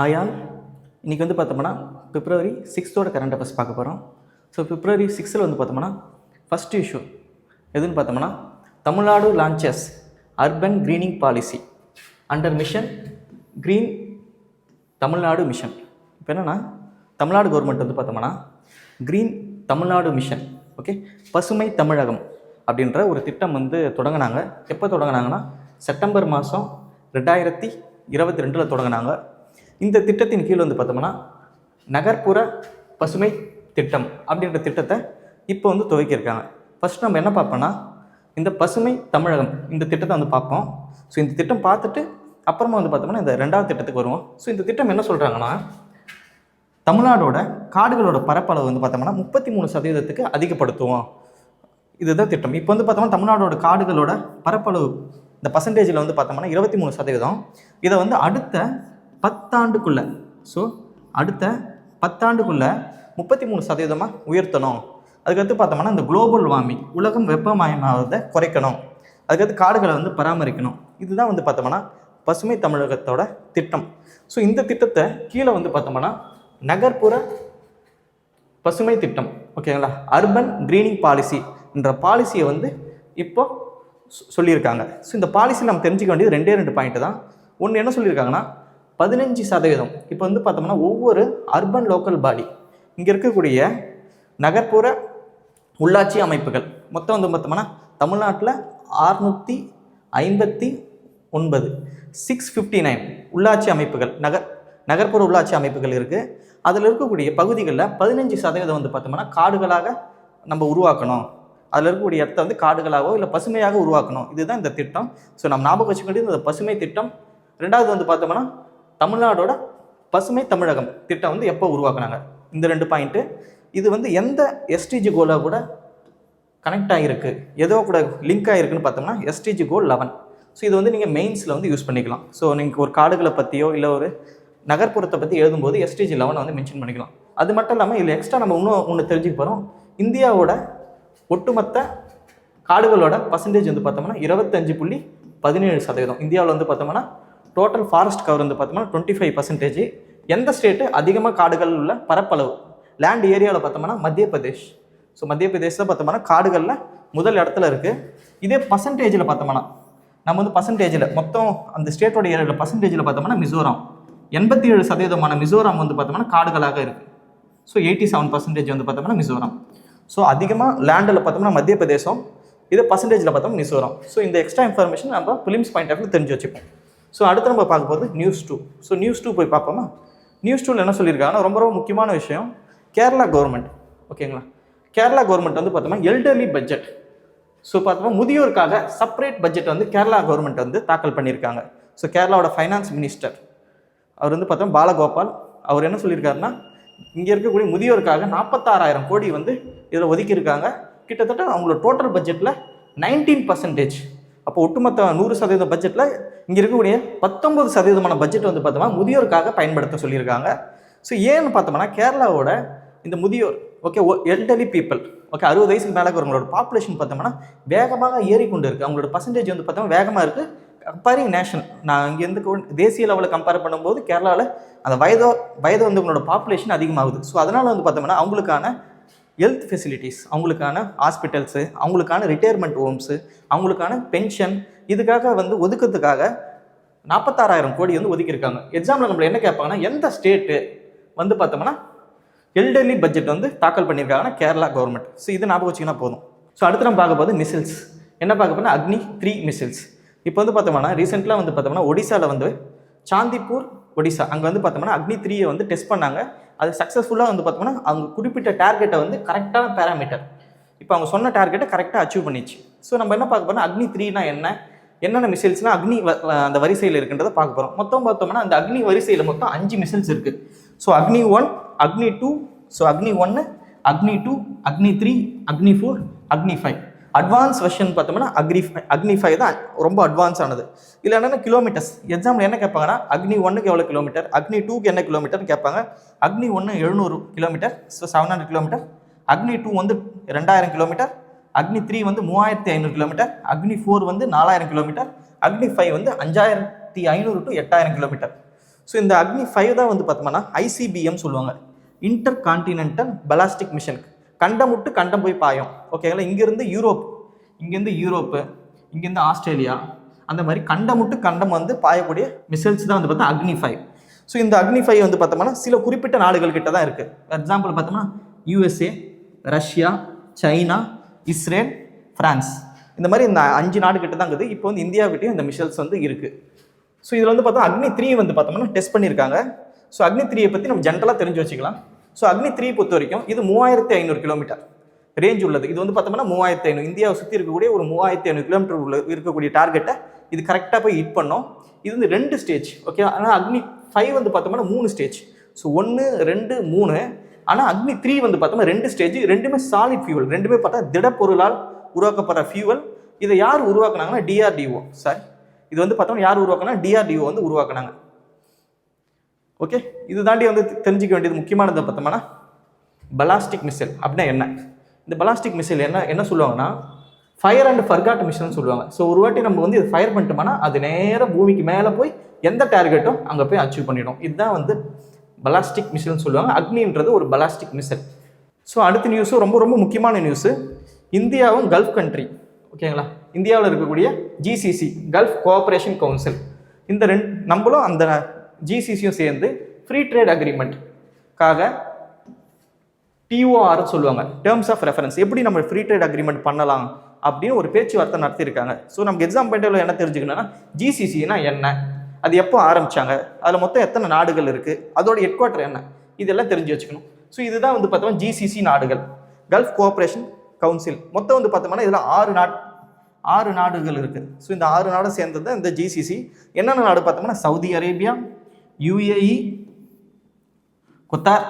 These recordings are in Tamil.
ஆயால் இன்றைக்கி வந்து பார்த்தோம்னா பிப்ரவரி 6 கரண்ட் அஃபேர்ஸ் பார்க்க போகிறோம். ஸோ பிப்ரவரி 6 வந்து பார்த்தோம்னா ஃபஸ்ட் இஷ்யூ எதுன்னு பார்த்தோம்னா Tamil Nadu launches urban greening policy under mission green Tamil Nadu mission. இப்போ என்னென்னா தமிழ்நாடு கவர்மெண்ட் வந்து பார்த்தோம்னா க்ரீன் தமிழ்நாடு மிஷன், ஓகே, பசுமை தமிழகம் அப்படின்ற ஒரு திட்டம் வந்து தொடங்கினாங்க. எப்போ தொடங்கினாங்கன்னா செப்டம்பர் மாதம் 2022 தொடங்கினாங்க. இந்த திட்டத்தின் கீழ் வந்து பார்த்தோம்னா நகர்ப்புற பசுமை திட்டம் அப்படின்ற திட்டத்தை இப்போ வந்து துவக்கியிருக்காங்க. ஃபஸ்ட் நம்ம என்ன பார்ப்போம்னா இந்த பசுமை தமிழகம் இந்த திட்டத்தை வந்து பார்ப்போம். ஸோ இந்த திட்டம் பார்த்துட்டு அப்புறமா வந்து பார்த்தோம்னா இந்த ரெண்டாவது திட்டத்துக்கு வருவோம். ஸோ இந்த திட்டம் என்ன சொல்கிறாங்கன்னா தமிழ்நாடோட காடுகளோட பரப்பளவு வந்து பார்த்தோம்னா 33% அதிகப்படுத்துவோம். இதுதான் திட்டம். இப்போ வந்து பார்த்தோம்னா தமிழ்நாடோட காடுகளோட பரப்பளவு இந்த பர்சன்டேஜில் வந்து பார்த்தோம்னா 23%. இதை வந்து அடுத்த 10 ஆண்டுக்குள்ளே, ஸோ அடுத்த 10 ஆண்டுக்குள்ளே 33% உயர்த்தணும். அதுக்கடுத்து பார்த்தோம்னா இந்த குளோபல் வார்மிங் உலகம் வெப்பமயமாவதை குறைக்கணும். அதுக்கடுத்து காடுகளை வந்து பராமரிக்கணும். இதுதான் வந்து பார்த்தோம்னா பசுமை தமிழகத்தோட திட்டம். ஸோ இந்த திட்டத்தை கீழே வந்து பார்த்தோம்னா நகர்ப்புற பசுமை திட்டம், ஓகேங்களா, அர்பன் க்ரீனிங் பாலிசி என்ற பாலிசியை வந்து இப்போ சொல்லியிருக்காங்க. ஸோ இந்த பாலிசியில் நம்ம தெரிஞ்சுக்க வேண்டியது 2 பாயிண்ட் தான். ஒன்று என்ன சொல்லியிருக்காங்கன்னா 15%. இப்போ வந்து பார்த்தோம்னா ஒவ்வொரு அர்பன் லோக்கல் பாடி இங்கே இருக்கக்கூடிய நகர்ப்புற உள்ளாட்சி அமைப்புகள் மொத்தம் வந்து பார்த்தோம்னா தமிழ்நாட்டில் 659 659 உள்ளாட்சி அமைப்புகள் நகர்ப்புற உள்ளாட்சி அமைப்புகள் இருக்குது. அதில் இருக்கக்கூடிய பகுதிகளில் 15% வந்து பார்த்தோம்னா காடுகளாக நம்ம உருவாக்கணும். அதில் இருக்கக்கூடிய இடத்த வந்து காடுகளாகவோ இல்லை பசுமையாக உருவாக்கணும். இதுதான் இந்த திட்டம். ஸோ நம்ம ஞாபகம் வச்சுக்க வேண்டியது இந்த பசுமை திட்டம். ரெண்டாவது வந்து பார்த்தோம்னா தமிழ்நாடோட பசுமை தமிழகம் திட்டம் வந்து எப்போ உருவாக்குனாங்க, இந்த 2 பாயிண்ட்டு. இது வந்து எந்த எஸ்டிஜி கோலாக கூட கனெக்ட் ஆகிருக்கு, ஏதோ கூட லிங்க் ஆகிருக்குன்னு பார்த்தோம்னா எஸ்டிஜி கோல் 11. ஸோ இது வந்து நீங்கள் மெயின்ஸில் வந்து யூஸ் பண்ணிக்கலாம். ஸோ நீங்கள் ஒரு காடுகளை பற்றியோ இல்லை ஒரு நகர்ப்புறத்தை பற்றி எழுதும்போது எஸ்டிஜி 11 வந்து மென்ஷன் பண்ணிக்கலாம். அது மட்டும் இல்லாமல் இதில் எக்ஸ்ட்ரா நம்ம ஒன்று தெரிஞ்சுக்க போகிறோம். இந்தியாவோட ஒட்டுமொத்த காடுகளோட பர்சன்டேஜ் வந்து பார்த்தோம்னா 25.17%. இந்தியாவில் வந்து பார்த்தோம்னா டோட்டல் ஃபாரஸ்ட் கவர் வந்து பார்த்தோம்னா 25%. எந்த ஸ்டேட்டு அதிகமாக காடுகள் உள்ள பரப்பளவு லேண்ட் ஏரியாவில் பார்த்தோம்னா மத்திய பிரதேஷ். ஸோ மத்திய பிரதேஷில் பார்த்தோம்னா காடுகளில் முதல் இடத்துல இருக்குது. இதே பர்சன்டேஜில் பார்த்தோம்னா நம்ம வந்து பர்சன்டேஜில் மொத்தம் அந்த ஸ்டேட்டோட ஏரியாவில் பர்சன்டேஜில் பார்த்தோம்னா மிசோரம் 87% மிசோரம் வந்து பார்த்தோம்னா காடுகளாக இருக்குது. ஸோ 87% வந்து பார்த்தோம்னா மிசோரம். ஸோ அதிகமாக லேண்டில் பார்த்தோம்னா மத்திய பிரதேசம், இதே பர்சன்டேஜில் பார்த்தோம்னா மிசோரம். ஸோ இந்த எக்ஸ்ட்ரா இன்ஃபர்மேஷன் நம்ம ஃபிலிம்ஸ் பாயிண்ட் ஆஃப் வியூ தெரிஞ்சு வச்சுப்போம். ஸோ அடுத்து நம்ம பார்க்க போகிறது நியூஸ் 2. ஸோ நியூஸ் 2 போய் பார்ப்போமா. நியூஸ் 2ல் என்ன சொல்லியிருக்காங்கன்னா ரொம்ப ரொம்ப முக்கியமான விஷயம், கேரளா கவர்மெண்ட், ஓகேங்களா, கேரளா கவர்மெண்ட் வந்து பார்த்தோம்னா எல்டர்லி பட்ஜெட். ஸோ பார்த்தோம்னா முதியோருக்காக செப்பரேட் பட்ஜெட் வந்து கேரளா கவர்மெண்ட் வந்து தாக்கல் பண்ணியிருக்காங்க. ஸோ கேரளாவோட ஃபைனான்ஸ் மினிஸ்டர் அவர் வந்து பார்த்தோம் பாலகோபால், அவர் என்ன சொல்லியிருக்காருன்னா இங்கே இருக்கக்கூடிய முதியோருக்காக 46,000 கோடி வந்து இதில் ஒதுக்கியிருக்காங்க. கிட்டத்தட்ட அவங்களோட டோட்டல் பட்ஜெட்டில் 19%. அப்போ ஒட்டுமொத்த 100% பட்ஜெட்டில் இங்கே இருக்கக்கூடிய 19% பட்ஜெட் வந்து பார்த்தோம்னா முதியோருக்காக பயன்படுத்த சொல்லியிருக்காங்க. ஸோ ஏன்னு பார்த்தோம்னா கேரளாவோட இந்த முதியோர், ஓகே, எல்டர்லி பீப்புள், ஓகே, 60 வயசுக்கு மேலே அவங்களோட பாப்புலேஷன் பார்த்தோம்னா வேகமாக ஏறிக்கொண்டு இருக்குது. அவங்களோட பர்சன்டேஜ் வந்து பார்த்தோம்னா வேகமாக இருக்குது. கம்பேரிங் நேஷன், நான் இங்கேருந்து தேசிய லெவலில் கம்பேர் பண்ணும்போது கேரளாவில் அந்த வயது வந்து உங்களோட பாப்புலேஷன் அதிகமாகுது. ஸோ அதனால் வந்து பார்த்தோம்னா அவங்களுக்கான ஹெல்த் ஃபெசிலிட்டிஸ், அவங்களுக்கான ஹாஸ்பிட்டல்ஸு, அவங்களுக்கான ரிட்டையர்மெண்ட் ஹோம்ஸு, அவங்களுக்கான பென்ஷன், இதுக்காக வந்து ஒதுக்கிறதுக்காக 46,000 கோடி வந்து ஒதுக்கியிருக்காங்க. எக்ஸாம்பிள் நம்மளை என்ன கேட்பாங்கன்னா எந்த ஸ்டேட்டு வந்து பார்த்தோம்னா எல்டர்லி பட்ஜெட் வந்து தாக்கல் பண்ணியிருக்காங்கன்னா கேரளா கவர்மெண்ட். ஸோ இது ஞாபகம் வச்சிங்கன்னா போதும். ஸோ அடுத்து நம்ம பார்க்க போது மிசில்ஸ். என்ன பார்க்க போனால் அக்னி 3 மிசில்ஸ். இப்போ வந்து பார்த்தோம்னா ரீசெண்டாக வந்து பார்த்தோம்னா ஒடிசாவில் வந்து சாந்திப்பூர் ஒடிசா அங்கே வந்து பார்த்தோம்னா அக்னி 3 வந்து டெஸ்ட் பண்ணாங்க. அது சக்ஸஸ்ஃபுல்லாக வந்து பார்த்தோம்னா அவங்க குறிப்பிட்ட டார்கெட்டை வந்து கரெக்டான பேராமீட்டர், இப்போ அவங்க சொன்ன டார்கெட்டை கரெக்டாக அச்சீவ் பண்ணிச்சு. ஸோ நம்ம என்ன பார்க்க போனால் அக்னி 3னா என்னென்ன மிசைல்ஸ்னால் அக்னி அந்த வரிசையில் இருக்குன்றதை பார்க்க போகிறோம். மொத்தம் பார்த்தோம்னா அந்த அக்னி வரிசையில் மொத்தம் 5 மிசைல்ஸ் இருக்குது. ஸோ அக்னி 1, அக்னி 2, ஸோ அக்னி 1, அக்னி 2, அக்னி 3, அக்னி 4, அக்னி 5. அட்வான்ஸ் வெர்ஷன் பார்த்தோம்னா அக்னி 5 தான் ரொம்ப அட்வான்ஸ் ஆனது. இதில் என்னென்ன கிலோமீட்டர்ஸ், எக்ஸாம்பிள் என்ன கேட்பாங்கன்னா அக்னி 1க்கு எவ்வளோ கிலோமீட்டர், அக்னி 2க்கு என்ன கிலோமீட்டர்னு கேட்பாங்க. அக்னி 1 700 கிலோமீட்டர், ஸோ 700 கிலோமீட்டர். அக்னி 2 வந்து 2000 கிலோமீட்டர். அக்னி 3 வந்து 3500 கிலோமீட்டர். அக்னி 4 வந்து 4000 கிலோமீட்டர். அக்னி 5 வந்து 5500 to 8000 கிலோமீட்டர். ஸோ இந்த அக்னி 5 தான் வந்து பார்த்தோம்னா ஐசிபிஎம் சொல்லுவாங்க, இன்டர் கான்டினென்டல் பலாஸ்டிக் மிஷன். கண்டம் விட்டு கண்டம் போய் பாயும். ஓகேங்களா? இங்கேருந்து யூரோப்பு, இங்கேருந்து ஆஸ்திரேலியா, அந்த மாதிரி கண்டம் விட்டு கண்டம் வந்து பாயக்கூடிய மிசைல்ஸ் தான் வந்து பார்த்தா அக்னி 5. ஸோ இந்த அக்னி 5 வந்து பார்த்தோம்னா சில குறிப்பிட்ட நாடுகள் கிட்ட தான் இருக்குது. எக்ஸாம்பிள் பார்த்தோம்னா USA, Russia, China, Israel, France, இந்த மாதிரி இந்த 5 நாடு கிட்ட தான் இருக்குது. இப்போ வந்து இந்தியாவிட்டையும் இந்த மிசைல்ஸ் வந்து இருக்குது. ஸோ இதில் வந்து பார்த்தா அக்னி 3 வந்து பார்த்தோம்னா டெஸ்ட் பண்ணியிருக்காங்க. ஸோ அக்னி 3 பற்றி நம்ம ஜென்ரலாக தெரிஞ்சு வச்சுக்கலாம். ஸோ அக்னி 3 பொறுத்த வரைக்கும் இது 3500 கிலோமீட்டர் ரேஞ்ச் உள்ளது. இது வந்து பார்த்தோம்னா 3500, இந்தியாவை சுற்றி இருக்கக்கூடிய ஒரு 3500 கிலோமீட்டர் உள்ள இருக்கக்கூடிய டார்கெட்டை இது கரெக்டாக போய் ஹிட் பண்ணோம். இது வந்து 2 ஸ்டேஜ். ஓகே, ஆனால் அக்னி 5 வந்து பார்த்தோம்னா 3 ஸ்டேஜ். ஸோ 1, 2, 3. ஆனால் அக்னி 3 வந்து பார்த்தோம்னா 2 ஸ்டேஜ், ரெண்டுமே சாலிட் ஃபியூவல், ரெண்டுமே பார்த்தா திடப்பொருளால் உருவாக்கப்படுற ஃபியூவல். இதை யார் உருவாக்குனாங்கன்னா DRDO. சாரி, இது வந்து பார்த்தோம்னா யார் உருவாக்குனா DRDO வந்து உருவாக்குனாங்க. ஓகே, இது தாண்டி வந்து தெரிஞ்சிக்க வேண்டியது முக்கியமானதை பார்த்தோம்னா பலாஸ்டிக் மிசைல் அப்படின்னா என்ன. இந்த பலாஸ்டிக் மிசைல் என்ன சொல்லுவாங்கன்னா ஃபயர் அண்ட் ஃபர்காட் மிஷன் சொல்லுவாங்க. ஸோ ஒரு வாட்டி நம்ம வந்து இது ஃபயர் பண்ணிட்டோம்னா அது நேராக பூமிக்கு மேலே போய் எந்த டார்கெட்டும் அங்கே போய் அச்சீவ் பண்ணிடும். இதுதான் வந்து பலாஸ்டிக் மிசைல்னு சொல்லுவாங்க. அக்னின்றது ஒரு பலாஸ்டிக் மிசைல். ஸோ அடுத்த நியூஸும் ரொம்ப ரொம்ப முக்கியமான நியூஸு, இந்தியாவும் கல்ஃப் கண்ட்ரி, ஓகேங்களா, இந்தியாவில் இருக்கக்கூடிய GCC, கல்ஃப் கோஆப்ரேஷன் கவுன்சில், இந்த நம்மளும் அந்த GCCயும் சேர்ந்து ஃப்ரீ ட்ரேட் அக்ரிமெண்ட்காக TOR சொல்லுவாங்க, டேர்ம்ஸ் ஆஃப் ரெஃபரன்ஸ், எப்படி நம்ம ஃப்ரீ ட்ரேட் அக்ரிமெண்ட் பண்ணலாம் அப்படின்னு ஒரு பேச்சுவார்த்தை நடத்தியிருக்காங்க. ஸோ நமக்கு எக்ஸாம் பாயிண்ட் என்ன தெரிஞ்சுக்கணும்னா GCCனா என்ன, அது எப்போ ஆரம்பிச்சாங்க, அதில் மொத்தம் எத்தனை நாடுகள் இருக்குது, அதோட ஹெட் குவார்ட்டர் என்ன, இதெல்லாம் தெரிஞ்சு வச்சுக்கணும். ஸோ இதுதான் வந்து பார்த்தோம்னா GCC நாடுகள், கல்ஃப் கோஆப்ரேஷன் கவுன்சில். மொத்தம் வந்து பார்த்தோம்னா இதில் 6 நாடுகள் இருக்குது. ஸோ இந்த 6 நாடும் சேர்ந்தது இந்த GCC. என்னென்ன நாடு பார்த்தோம்னா சவுதி அரேபியா, UAE, குத்தார்,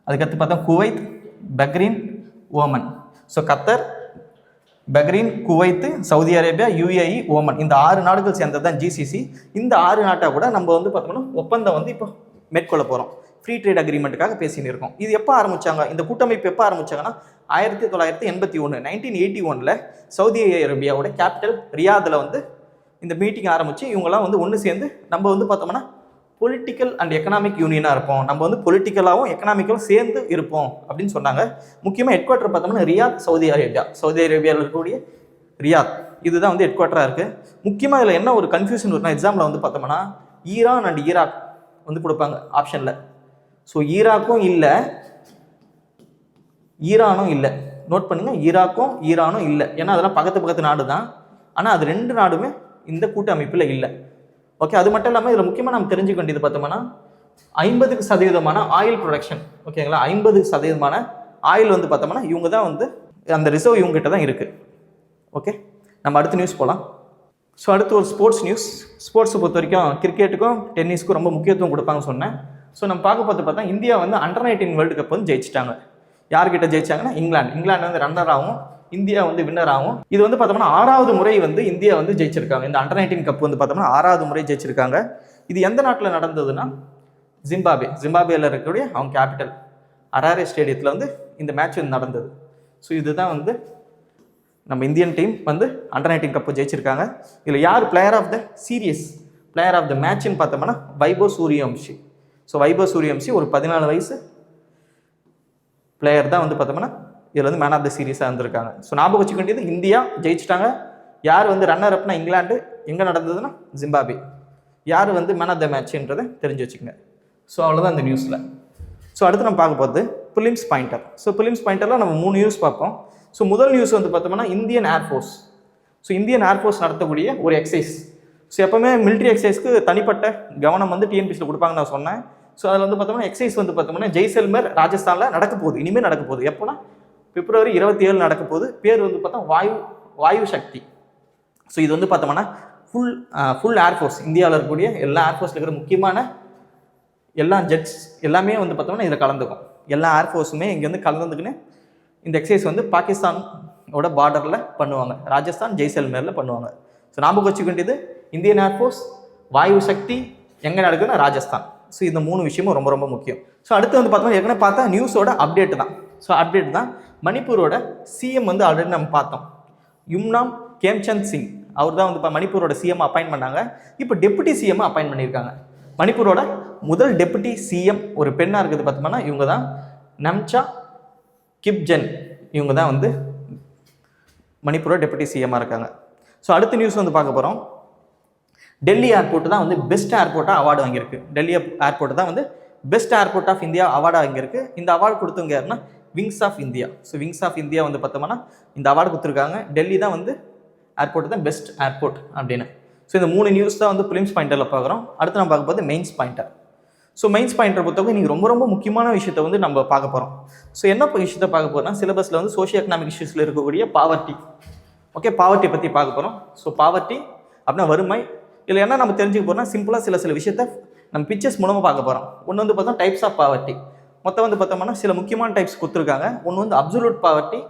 அதுக்கடுத்து பார்த்தா குவைத், பஹ்ரைன், ஓமன். ஸோ கத்தர், Bahrain, Kuwait, Saudi Arabia, UAE, Oman, இந்த 6 நாடுகள் சேர்ந்தது தான் GCC. இந்த 6 நாட்டை கூட நம்ம வந்து பார்த்தோம்னா ஒப்பந்தம் வந்து இப்போ மேற்கொள்ள போகிறோம். ஃப்ரீ ட்ரேட் அக்ரிமெண்ட்டுக்காக பேசின்னு இருக்கோம். இது எப்போ ஆரம்பிச்சாங்க, இந்த கூட்டமைப்பு எப்போ ஆரம்பிச்சாங்கன்னா 1981, 1981 சவுதி அரேபியாவோட கேபிட்டல் ரியாதில் வந்து இந்த மீட்டிங் ஆரம்பித்து இவங்கெல்லாம் வந்து ஒன்று சேர்ந்து நம்ம வந்து பார்த்தோம்னா பொலிட்டிக்கல் அண்ட் எக்கனாமிக் யூனியனாக இருப்போம், நம்ம வந்து பொலிட்டிக்கலாகவும் எக்கனாமிக்கலும் சேர்ந்து இருப்போம் அப்படின்னு சொன்னாங்க. முக்கியமாக ஹெட் குவார்ட்டர் பார்த்தோம்னா ரியாத், சவுதி அரேபியாவில் இருக்கக்கூடிய ரியாத், இதுதான் வந்து ஹெட் குவார்ட்டராக இருக்குது. முக்கியமாக இதில் என்ன ஒரு கன்ஃபியூஷன் இருக்குன்னா, எக்ஸாம்பிள் வந்து பார்த்தோம்னா ஈரான் அண்ட் ஈராக் வந்து கொடுப்பாங்க ஆப்ஷனில். ஸோ ஈராக்கும் இல்லை, ஈரானும் இல்லை. நோட் பண்ணுங்கள், ஈரானும் இல்லை. ஏன்னா அதெல்லாம் பக்கத்து நாடு தான். ஆனால் அது 2 நாடுமே இந்த கூட்டமைப்பில் இல்லை. ஓகே, அது மட்டும் இல்லாமல் இதில் முக்கியமாக நம்ம தெரிஞ்சுக்க வேண்டியது பார்த்தோம்னா 50% ஆயில் ப்ரொடக்ஷன், ஓகேங்களா, 50% ஆயில் வந்து பார்த்தோம்னா இவங்க தான் வந்து அந்த ரிசர்வ் இவங்ககிட்ட தான் இருக்குது. ஓகே, நம்ம அடுத்த நியூஸ் போகலாம். ஸோ அடுத்து ஒரு ஸ்போர்ட்ஸ் நியூஸ். ஸ்போர்ட்ஸை பொறுத்த வரைக்கும் கிரிக்கெட்டுக்கும் டென்னிஸ்க்கும் ரொம்ப முக்கியத்துவம் கொடுப்பாங்கன்னு சொன்னேன். ஸோ நம்ம பார்த்தா இந்தியா வந்து அண்டர்-19 வேர்ல்டு கப் வந்து ஜெயிச்சிட்டாங்க. யார்கிட்ட ஜெயிச்சாங்கன்னா இங்கிலாந்து வந்து ரன்னராகவும் இந்தியா வந்து வின்னராகவும். இது வந்து பார்த்தோம்னா 6வது முறை வந்து இந்தியா வந்து ஜெயிச்சிருக்காங்க. இந்த அண்டர்-19 கப் வந்து பார்த்தோம்னா 6வது முறை ஜெயிச்சிருக்காங்க. இது எந்த நாட்டில் நடந்ததுன்னா ஜிம்பாப்வேல இருக்கக்கூடிய அவங்க கேபிட்டல் ஹராரே ஸ்டேடியத்தில் வந்து இந்த மேட்ச் வந்து நடந்தது. ஸோ இதுதான் வந்து நம்ம இந்தியன் டீம் வந்து அண்டர்-19 கப்பு ஜெயிச்சிருக்காங்க. இதில் யார் player of the series, player of the மேட்ச்னு பார்த்தோம்னா வைபவ் சூரியவம்சி. ஸோ வைபவ் சூரியவம்சி ஒரு 14 வயசு பிளேயர் தான் வந்து பார்த்தோம்னா இதில் வந்து மேன் ஆஃப் த சீரீஸாக இருந்திருக்காங்க. ஸோ ஞாபகம் வச்சுக்க வேண்டியது இந்தியா ஜெயிச்சிட்டாங்க. யார் வந்து ரன்னர் அப்னா இங்கிலாந்து, எங்கே நடந்ததுன்னா ஜிம்பாப்வே. யார் வந்து மேன் ஆஃப் த மேட்ச்ன்றதை தெரிஞ்சு வச்சுக்கோங்க. ஸோ அவ்வளோதான் இந்த நியூஸில். ஸோ அடுத்து நம்ம பார்க்க போகிறது ப்ரிலிம்ஸ் பாயிண்டர். ஸோ ப்ரிலிம்ஸ் பாயிண்டரில் நம்ம 3 நியூஸ் பார்ப்போம். ஸோ முதல் நியூஸ் வந்து பார்த்தோம்னா Indian air force. So Indian air force நடத்தக்கூடிய ஒரு எக்ஸசைஸ். ஸோ எப்போவுமே மிலிட்ரி எக்ஸசைஸ்க்கு தனிப்பட்ட கவனம் வந்து TNPSசியில் கொடுப்பாங்கன்னு நான் சொன்னேன். ஸோ அதில் வந்து பார்த்தோம்னா எக்ஸசைஸ் வந்து பார்த்தோம்னா ஜெய்சல்மர் ராஜஸ்தானில் நடக்க போகுது. இனிமேல் நடக்க போகுது. எப்போனா பிப்ரவரி 27 நடக்க போகுது. பேர் வந்து பார்த்தா வாயு சக்தி. ஸோ இது வந்து பார்த்தோம்னா ஃபுல் ஏர்ஃபோர்ஸ், இந்தியாவில் இருக்கக்கூடிய எல்லா ஏர்ஃபோர்ஸில் இருக்கிற முக்கியமான எல்லா ஜெட்ஸ் எல்லாமே வந்து பார்த்தோம்னா இதில் கலந்துக்கும். எல்லா ஏர்ஃபோர்ஸுமே இங்கே வந்து கலந்துக்குன்னு இந்த எக்ஸசைஸ் வந்து பாகிஸ்தானோட பார்டரில் பண்ணுவாங்க. ராஜஸ்தான் ஜெய்சல்மேரில் பண்ணுவாங்க. ஸோ ஞாபகம் வச்சுக்க வேண்டியது இந்தியன் ஏர்ஃபோர்ஸ், வாயு சக்தி எங்கே நடக்குதுன்னா ராஜஸ்தான். ஸோ இந்த 3 விஷயமும் ரொம்ப ரொம்ப முக்கியம். ஸோ அடுத்து வந்து பார்த்தோம்னா ஏற்கனவே பார்த்தா நியூஸோட அப்டேட் தான். ஸோ அப்டேட் தான். மணிப்பூரோட சிஎம் வந்து ஆல்ரெடி நம்ம பார்த்தோம், யும்னாம் கேம்சந்த் சிங். அவர் தான் வந்து இப்போ மணிப்பூரோட சிஎம் அப்பாயின்ட் பண்ணாங்க. இப்போ டெபுட்டி சிஎம் அப்பாயின்ட் பண்ணியிருக்காங்க. மணிப்பூரோட முதல் டெபுட்டி சிஎம் ஒரு பெண்ணாக இருக்குது பார்த்தோம்னா இவங்க தான் நம்சா கிப்ஜென். இவங்க தான் வந்து மணிப்பூரோட டெபுட்டி சிஎம்மாக இருக்காங்க. ஸோ அடுத்த நியூஸ் வந்து பார்க்க போகிறோம். டெல்லி ஏர்போர்ட் தான் வந்து பெஸ்ட் ஏர்போர்ட்டாக அவார்டு வாங்கியிருக்கு. டெல்லி ஏர்போர்ட் தான் வந்து best airport of India award வாங்கியிருக்கு. இந்த அவார்டு கொடுத்தவங்க யாருன்னா wings of India. So wings of India வந்து பார்த்தோம்னா இந்த அவார்டு கொடுத்துருக்காங்க. டெல்லி தான் வந்து ஏர்போர்ட் தான் பெஸ்ட் ஏர்போர்ட் அப்படின்னு. ஸோ இந்த 3 நியூஸ் தான் வந்து ப்ரிலிம்ஸ் பாயிண்டரில் பார்க்குறோம். அடுத்து நம்ம பார்க்க போது mains pointer. So mains pointer பொறுத்தவரை நீங்கள் ரொம்ப முக்கியமான விஷயத்தை வந்து நம்ம பார்க்க போகிறோம். ஸோ என்ன விஷயத்தை பார்க்க போகிறோம்னா சிலபஸில் வந்து சோஷியோ எக்கனாமிக் இஷ்யூஸில் இருக்கக்கூடிய பாவர்ட்டி. ஓகே, பாவர்ட்டி பற்றி பார்க்க போகிறோம். ஸோ பாவர்ட்டி அப்படின்னா வறுமை. இதில் என்ன நம்ம தெரிஞ்சுக்க போகிறோம்னா சிம்பிளாக சில விஷயத்த நம்ம பிக்சர்ஸ் மூலமாக பார்க்க போகிறோம். ஒன்று வந்து பார்த்தோம் டைப்ஸ் ஆஃப் பாவர்ட்டி. மொத்தம் வந்து பார்த்தோம்னா சில முக்கியமான டைப்ஸ் கொடுத்துருக்காங்க. ஒன்று வந்து அப்சல்யூட் பாவர்ட்டி,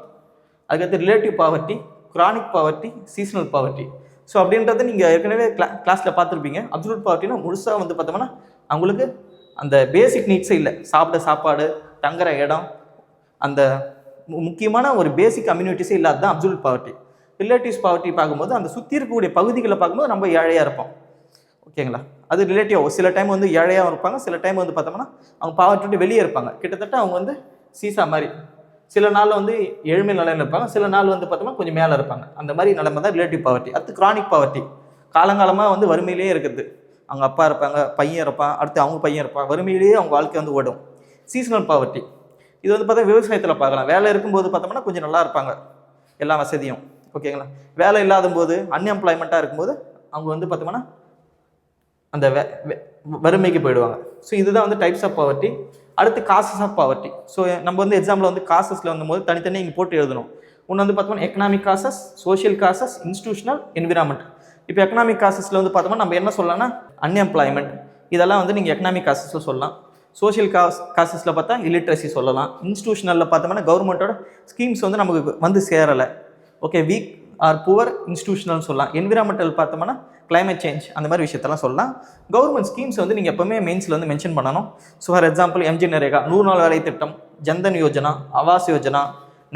அதுக்கடுத்து relative poverty, Kronig poverty, seasonal poverty. So அப்படின்றத நீங்கள் ஏற்கனவே கிளாஸில் பார்த்துருப்பீங்க. அப்சல்யூட் பாவர்ட்டினா முழுசாக வந்து பார்த்தோம்னா அவங்களுக்கு அந்த பேசிக் நீட்ஸே இல்லை. சாப்பாடு, தங்குற இடம், அந்த முக்கியமான ஒரு பேசிக் கம்யூனிட்டிஸே இல்லாத தான் அப்சல்யூட் பாவர்ட்டி. ரிலேட்டிவ்ஸ் பாவர்ட்டி பார்க்கும்போது அந்த சுற்றி இருக்கக்கூடிய பகுதிகளை பார்க்கும்போது நம்ம ஏழையாக இருப்போம். ஓகேங்களா, அது ரிலேட்டிவ். சில டைம் வந்து ஏழையாக இருப்பாங்க, சில டைம் வந்து பார்த்தோம்னா அவங்க பாவர்ட்டி வெளியே இருப்பாங்க. கிட்டத்தட்ட அவங்க வந்து சீசா மாதிரி. சில நாளில் வந்து ஏழ்மை நிலையில் இருப்பாங்க, சில நாள் வந்து பார்த்தோம்னா கொஞ்சம் மேலே இருப்பாங்க. அந்த மாதிரி நிலைமை தான் ரிலேட்டிவ் பாவர்ட்டி. அடுத்து கிரானிக் பாவர்ட்டி, காலங்காலமாக வந்து வறுமையிலே இருக்குது. அவங்க அப்பா இருப்பாங்க, பையன் இருப்பான், அடுத்து அவங்க பையன் இருப்பான், வறுமையிலேயே அவங்க வாழ்க்கை வந்து ஓடும். சீசனல் பாவர்ட்டி, இது வந்து பார்த்தா விவசாயத்தில் பார்க்கலாம். வேலை இருக்கும்போது பார்த்தோம்னா கொஞ்சம் நல்லா இருப்பாங்க, எல்லா வசதியும். ஓகேங்களா, வேலை இல்லாத போது அன்எம்ப்ளாய்மெண்ட்டாக இருக்கும்போது அவங்க வந்து பார்த்தோம்னா அந்த வறுமைக்கு போயிடுவாங்க. ஸோ இதுதான் வந்து டைப்ஸ் ஆஃப் பாவர்ட்டி. அடுத்து காசஸ் ஆஃப் பாவர்ட்டி. ஸோ நம்ம வந்து எக்ஸாம்பிள் வந்து காசஸில் வந்தும்போது தனித்தனியாக இங்கே போட்டு எழுதணும். ஒன்று வந்து பார்த்தோம்னா economic causes, social causes, institutional, environment. இப்போ எக்கனாமிக் காசஸில் வந்து பார்த்தோம்னா நம்ம என்ன சொல்லலாம்னா அன்எம்ப்ளாய்மெண்ட், இதெல்லாம் வந்து நீங்கள் எக்கனாமிக் காசஸில் சொல்லலாம். சோஷியல் காசஸில் பார்த்தா இல்லிட்ரஸி சொல்லலாம். இன்ஸ்டியூஷனலில் பார்த்தோம்னா கவர்மெண்ட்டோட ஸ்கீம்ஸ் வந்து நமக்கு வந்து சேரலை. Okay, week or poor institutional சொல்லலாம். என்விரான்மெண்டல் பார்த்தோம்னா கிளைமேட் சேஞ்ச், அந்த மாதிரி விஷயத்தெல்லாம் சொல்லலாம். கவர்மெண்ட் ஸ்கீம்ஸ் வந்து நீங்கள் எப்போவுமே மெயின்ஸில் வந்து மென்ஷன் பண்ணணும். So for example MG NREGA, 100 நாள் வேலை திட்டம், Jan Dhan Yojana, Awas Yojana,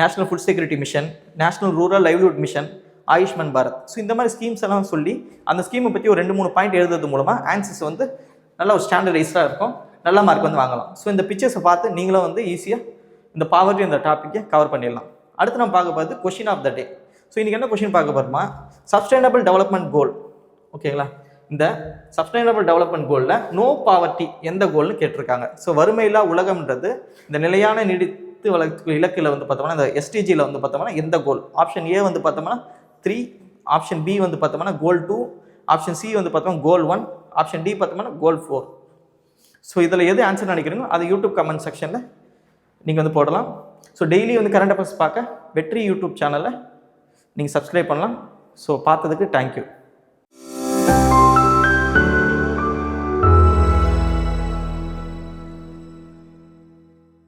national food security mission, national rural livelihood mission, Ayushman Bharat. So இந்த மாதிரி ஸ்கீம்ஸ் எல்லாம் சொல்லி அந்த ஸ்கீமை பற்றி ஒரு 2-3 பாயிண்ட் எழுதுறது மூலமாக ஆன்சர்ஸ் வந்து நல்லா ஒரு ஸ்டாண்டர்டைஸ்டாக இருக்கும், நல்ல மார்க் வந்து வாங்கலாம். ஸோ இந்த பிக்சர்ஸை பார்த்து நீங்களும் வந்து ஈஸியாக இந்த பாவர்ட்டி இந்த டாப்பிக்கை கவர் பண்ணிடலாம். அடுத்து நம்ம பார்க்க போகிறது question of the day. So இன்றைக்கி என்ன கொஷின் பார்க்க போகிறோமா, சஸ்டைனபிள் டெவலப்மெண்ட் கோல். ஓகேங்களா, இந்த சஸ்டைனபிள் டெவலப்மெண்ட் கோலில் நோ பாவர்ட்டி எந்த கோல்னு கேட்டிருக்காங்க. ஸோ வறுமையில்லா உலகம்ன்றது இந்த நிலையான நீடித்து வளர்ச்சி இலக்கில் வந்து பார்த்தோம்னா இந்த எஸ்டிஜியில் வந்து பார்த்தோம்னா எந்த கோல். ஆப்ஷன் ஏ வந்து பார்த்தோம்னா 3, ஆப்ஷன் பி வந்து பார்த்தோம்னா கோல் 2, ஆப்ஷன் சி வந்து பார்த்தோம்னா கோல் 1, ஆப்ஷன் டி பார்த்தோம்னா கோல் 4. ஸோ இதில் எது ஆன்சர் நினைக்கிறீங்களோ அது யூடியூப் கமெண்ட் செக்ஷனில் நீங்கள் வந்து போடலாம். ஸோ டெய்லி வந்து கரண்ட் அஃபேர்ஸ் பார்க்க வெற்றி யூடியூப் சேனலை நீங்கள் சப்ஸ்கிரைப் பண்ணலாம். ஸோ பார்த்ததுக்கு தேங்க்யூ.